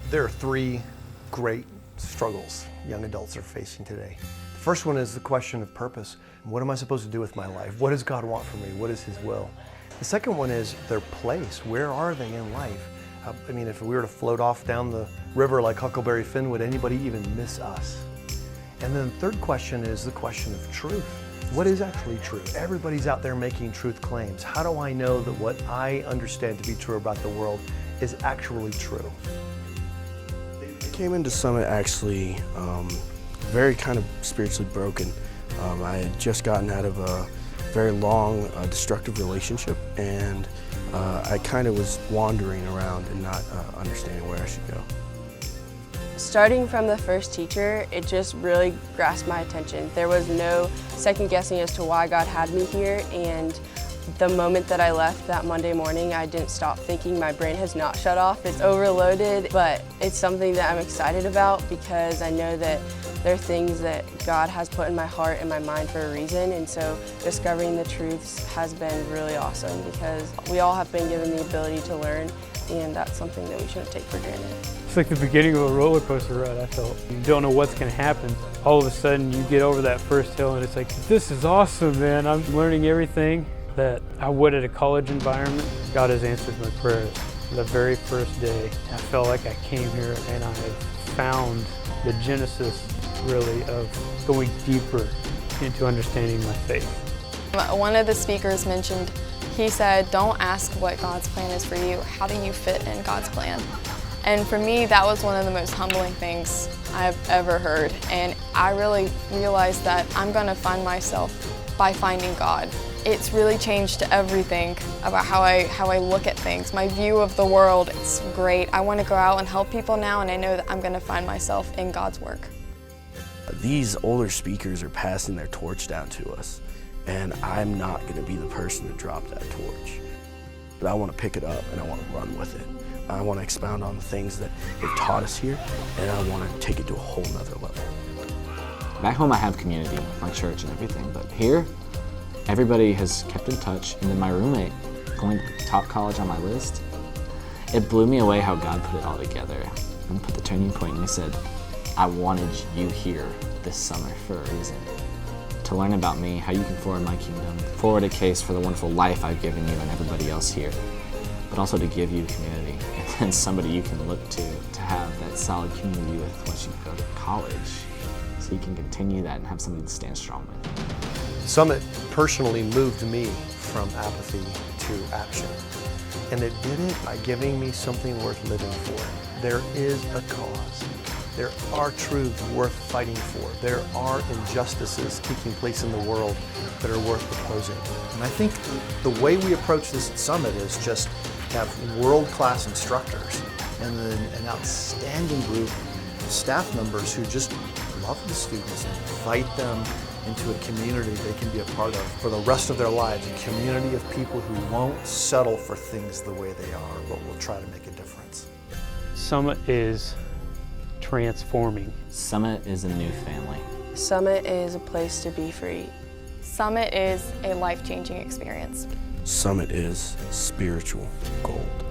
There are three great struggles young adults are facing today. The first one is the question of purpose. What am I supposed to do with my life? What does God want from me? What is His will? The second one is their place. Where are they in life? I mean, if we were to float off down the river like Huckleberry Finn, would anybody even miss us? And then the third question is the question of truth. What is actually true? Everybody's out there making truth claims. How do I know that what I understand to be true about the world is actually true? I came into Summit actually very kind of spiritually broken. I had just gotten out of a very long, destructive relationship, and I kind of was wandering around and not understanding where I should go. Starting from the first teacher, it just really grasped my attention. There was no second guessing as to why God had me here, and the moment that I left that Monday morning, I didn't stop thinking. My brain has not shut off. It's overloaded, but it's something that I'm excited about because I know that there are things that God has put in my heart and my mind for a reason, and so discovering the truths has been really awesome because we all have been given the ability to learn, and that's something that we shouldn't take for granted. It's like the beginning of a roller coaster ride, I felt. You don't know what's going to happen. All of a sudden you get over that first hill and it's like, this is awesome, man. I'm learning everything that I would at a college environment. God has answered my prayers. The very first day, I felt like I came here and I had found the genesis, really, of going deeper into understanding my faith. One of the speakers mentioned, he said, don't ask what God's plan is for you. How do you fit in God's plan? And for me, that was one of the most humbling things I've ever heard. And I really realized that I'm going to find myself by finding God. It's really changed everything about how I look at things. My view of the world, it's great. I want to go out and help people now, and I know that I'm going to find myself in God's work. These older speakers are passing their torch down to us, and I'm not going to be the person to drop that torch. But I want to pick it up and I want to run with it. I want to expound on the things that they've taught us here, and I want to take it to a whole nother level. Back home I have community, my church and everything, but here, everybody has kept in touch, and then my roommate, going to top college on my list, it blew me away how God put it all together and put the turning point, and He said, I wanted you here this summer for a reason. To learn about me, how you can forward my kingdom, forward a case for the wonderful life I've given you and everybody else here, but also to give you community and somebody you can look to have that solid community with once you go to college, so you can continue that and have something to stand strong with. Summit personally moved me from apathy to action. And it did it by giving me something worth living for. There is a cause. There are truths worth fighting for. There are injustices taking place in the world that are worth opposing. And I think the way we approach this at Summit is just have world-class instructors and then an outstanding group of staff members who just love the students and invite them into a community they can be a part of for the rest of their lives, a community of people who won't settle for things the way they are, but will try to make a difference. Summit is transforming. Summit is a new family. Summit is a place to be free. Summit is a life-changing experience. Summit is spiritual gold.